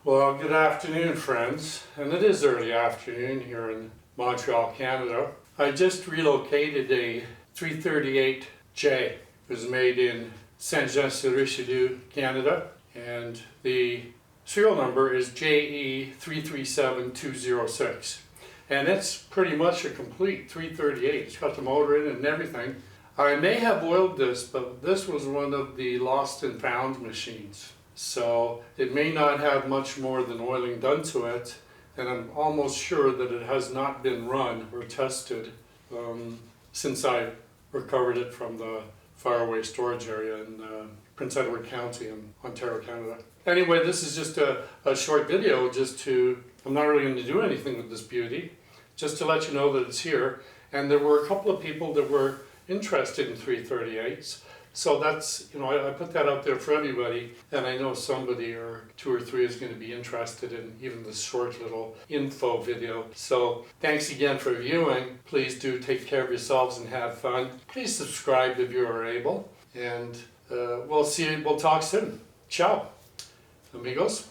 Well, good afternoon, friends, and it is early afternoon here in Montreal, Canada. I just relocated a 338J. It was made in Sur Richelieu, Canada, and the serial number is JE337206. And it's pretty much a complete 338. It's got the motor in it and everything. I may have oiled this, but this was one of the lost and found machines. So it may not have much more than oiling done to it, and I'm almost sure that it has not been run or tested since I recovered it from the faraway storage area in Prince Edward County in Ontario, Canada. Anyway, this is just a short video I'm not really going to do anything with this beauty, just to let you know that it's here. And there were a couple of people that were interested in 338s. So that's, I put that out there for everybody, and I know somebody or two or three is going to be interested in even this short little info video. So thanks again for viewing. Please do take care of yourselves and have fun. Please subscribe if you are able, and we'll talk soon. Ciao, amigos.